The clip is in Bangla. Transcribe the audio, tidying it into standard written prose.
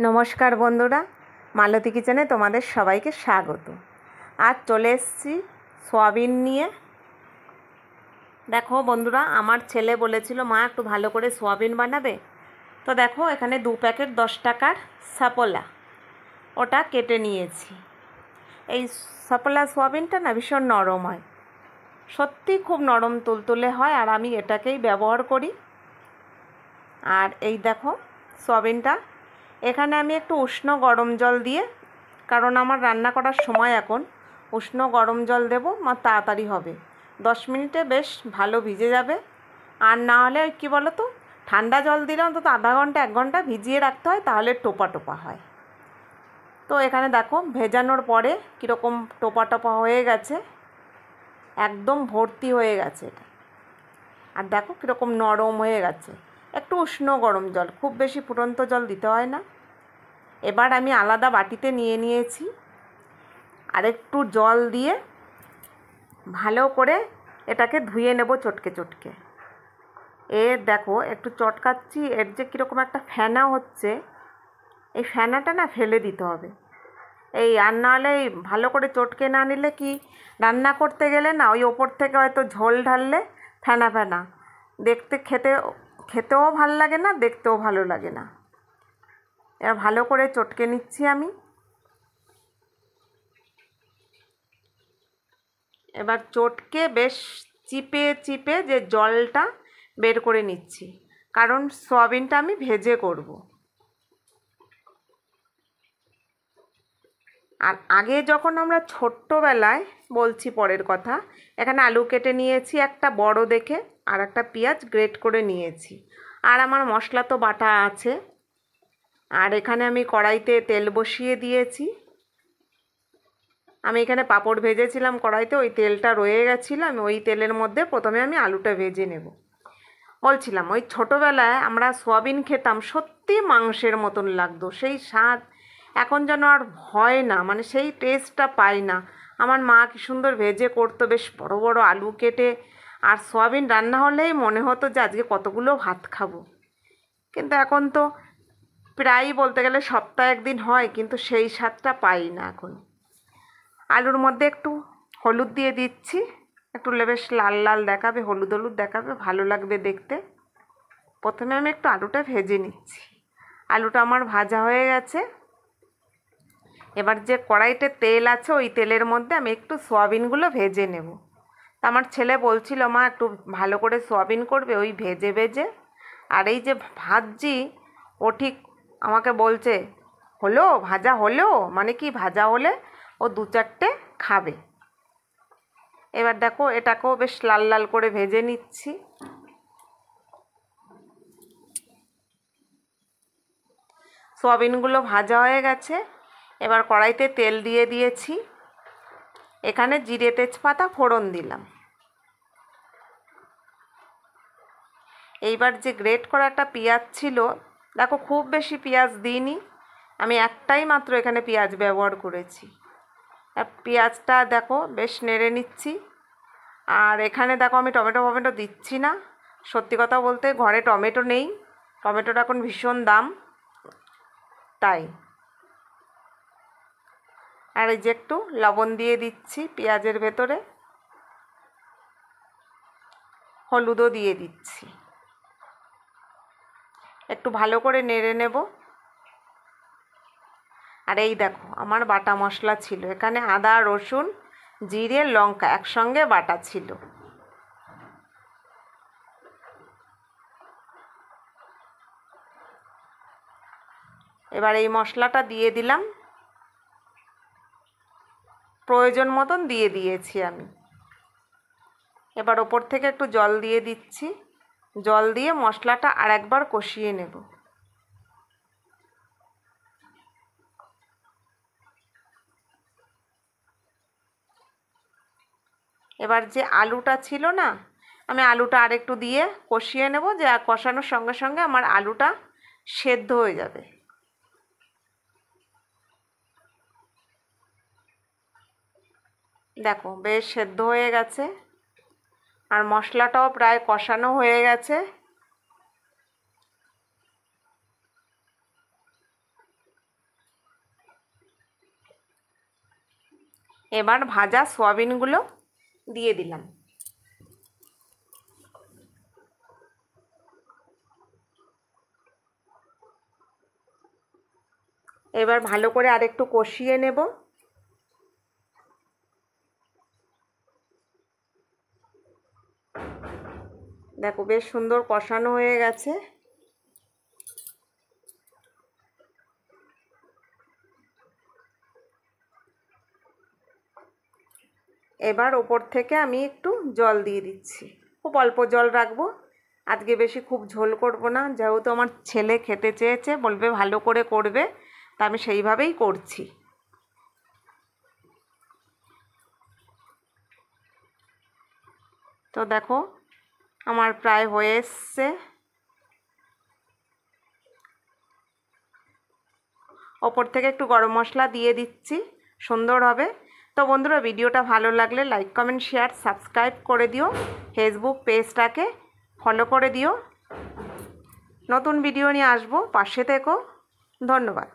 নমস্কার বন্ধুরা, মালতী কিচেনে তোমাদের সবাইকে স্বাগত। আজ চলে এসেছি সয়াবিন নিয়ে। দেখো বন্ধুরা, আমার ছেলে বলেছিল মা একটু ভালো করে সয়াবিন বানাবে। তো দেখো এখানে 2 প্যাকেট 10 টাকার সাপোলা, ওটা কেটে নিয়েছি। এই সাপোলা সয়াবিনটা না ভীষণ নরম হয়, সত্যি খুব নরম তুলতুলে হয়, আর আমি এটাকেই ব্যবহার করি। আর এই দেখো সয়াবিনটা, এখানে আমি একটু উষ্ণ গরম জল দিয়ে, কারণ আমার রান্না করার সময় এখন, উষ্ণ গরম জল দেবো, আমার তাড়াতাড়ি হবে। 10 মিনিটে বেশ ভালো ভিজে যাবে। আর না হলে ওই কী বলো তো, ঠান্ডা জল দিলে অন্তত আধা ঘন্টা 1 ঘন্টা ভিজিয়ে রাখতে হয়, তাহলে টোপা টোপা হয়। তো এখানে দেখো ভেজানোর পরে কীরকম টোপা টোপা হয়ে গেছে, একদম ভর্তি হয়ে গেছে এটা। আর দেখো কীরকম নরম হয়ে গেছে। একটু উষ্ণ গরম জল, খুব বেশি ফুটন্ত জল দিতে হয় না। এবার আমি আলাদা বাটিতে নিয়ে নিয়েছি, আর একটু জল দিয়ে ভালো করে এটাকে ধুয়ে নেব চটকে চটকে। দেখো একটু চটকাচ্ছি, এর যে কীরকম একটা ফেনা হচ্ছে, এই ফেনাটা না ফেলে দিতে হবে। আর নাহলে ভালো করে চটকে না নিলে কি, রান্না করতে গেলে না ওই ওপর থেকে হয়তো ঝোল ঢাললে ফেনা ফেনা দেখতে, খেতেও ভালো লাগে না, দেখতেও ভালো লাগে না। এবার ভালো করে চটকে নিচ্ছি আমি। এবার চটকে বেশ চিপে চিপে যে জলটা বের করে নিচ্ছি, কারণ সয়াবিনটা আমি ভেজে করব। আর আগে যখন আমরা ছোট্টবেলায়, বলছি পরের কথা, এখানে আলু কেটে নিয়েছি একটা বড় দেখে, আর একটা পেঁয়াজ গ্রেট করে নিয়েছি। আর আমার মশলা তো বাটা আছে। আর এখানে আমি কড়াইতে তেল বসিয়ে দিয়েছি। আমি এখানে পাঁপড় ভেজেছিলাম কড়াইতে, ওই তেলটা রয়ে গেছিলো, আমি ওই তেলের মধ্যে প্রথমে আমি আলুটা ভেজে নেব। বলছিলাম ওই ছোটোবেলায় আমরা সয়াবিন খেতাম, সত্যি মাংসের মতন লাগতো, সেই স্বাদ এখন যেন আর হয় না, মানে সেই টেস্টটা পাই না। আমার মা কি সুন্দর ভেজে করতো, বেশ বড় বড় আলু কেটে। আর সয়াবিন রান্না হলেই মনে হতো যে আজকে কতগুলো ভাত খাবো। কিন্তু এখন তো প্রায়ই বলতে গেলে সপ্তাহে 1 দিন হয়, কিন্তু সেই স্বাদটা পাই না এখন। আলুর মধ্যে একটু হলুদ দিয়ে দিচ্ছি, একটু বেশ লাল লাল দেখাবে, হলুদ হলুদ দেখাবে, ভালো লাগবে দেখতে। প্রথমে আমি একটু আলুটা ভেজে নিচ্ছি। আলুটা আমার ভাজা হয়ে গেছে। এবার যে কড়াইতে তেল আছে, ওই তেলের মধ্যে আমি একটু সয়াবিনগুলো ভেজে নেব। তা আমার ছেলে বলছিল মা একটু ভালো করে সয়াবিন করবে, ওই ভেজে ভেজে। আর এই যে ভাজছি, ও ঠিক আমাকে বলছে হলো ভাজা, হলো মানে কি, ভাজা হলে ও 2-4টে খাবে। এবার দেখো এটাকেও বেশ লাল লাল করে ভেজে নিচ্ছি। সয়াবিনগুলো ভাজা হয়ে গেছে। এবার কড়াইতে তেল দিয়ে দিয়েছি, এখানে জিরে তেজপাতা ফোড়ন দিলাম। এইবার যে গ্রেট করা একটা পেঁয়াজ ছিল, দেখো খুব বেশি পেঁয়াজ দিইনি, আমি একটাই মাত্র এখানে পেঁয়াজ ব্যবহার করেছি। পেঁয়াজটা দেখো বেশ নেড়ে নিচ্ছি। আর এখানে দেখো আমি টমেটো দিচ্ছি না, সত্যি কথা বলতে ঘরে টমেটো নেই, টমেটোটা এখন ভীষণ দাম, তাই। আর এই যে একটু লবণ দিয়ে দিচ্ছি পেঁয়াজের ভেতরে, হলুদও দিয়ে দিচ্ছি, একটু ভালো করে নেড়ে নেব। আর এই দেখো আমার বাটা মশলা ছিল, এখানে আদা রসুন জিরে লঙ্কা একসঙ্গে বাটা ছিল। এবার এই মশলাটা দিয়ে দিলাম, প্রয়োজন মতন দিয়ে দিয়েছি আমি। এবার ওপর থেকে একটু জল দিয়ে দিচ্ছি, জল দিয়ে মশলাটা আরেকবার কষিয়ে নেব। এবার যে আলুটা ছিল না, আমি আলুটা আরেকটু দিয়ে কষিয়ে নেব, যে কষানোর সঙ্গে সঙ্গে আমার আলুটা সেদ্ধ হয়ে যাবে। দেখো বেশ সেদ্ধ হয়ে গেছে, আর মশলাটাও প্রায় কষানো হয়ে গেছে। এবার ভাজা সোয়াবিনগুলো দিয়ে দিলাম। এবার ভালো করে আরেকটু কষিয়ে নেব। দেখো বেশ সুন্দর কষানো হয়ে গেছে। এবার ওপর থেকে আমি একটু জল দিয়ে দিচ্ছি, খুব অল্প জল রাখবো আজকে, বেশি খুব ঝোল করব না, যেহেতু আমার ছেলে খেতে চেয়েছে, বলবে ভালো করে করবে, তা আমি সেইভাবেই করছি। তো দেখো আমার প্রায় হয়ে এসছে। ওপর থেকে একটু গরম মশলা দিয়ে দিচ্ছি, সুন্দর হবে। তো বন্ধুরা, ভিডিওটা ভালো লাগলে লাইক কমেন্ট শেয়ার সাবস্ক্রাইব করে দিও, ফেসবুক পেজটাকে ফলো করে দিও। নতুন ভিডিও নিয়ে আসবো, পাশে থেকো। ধন্যবাদ।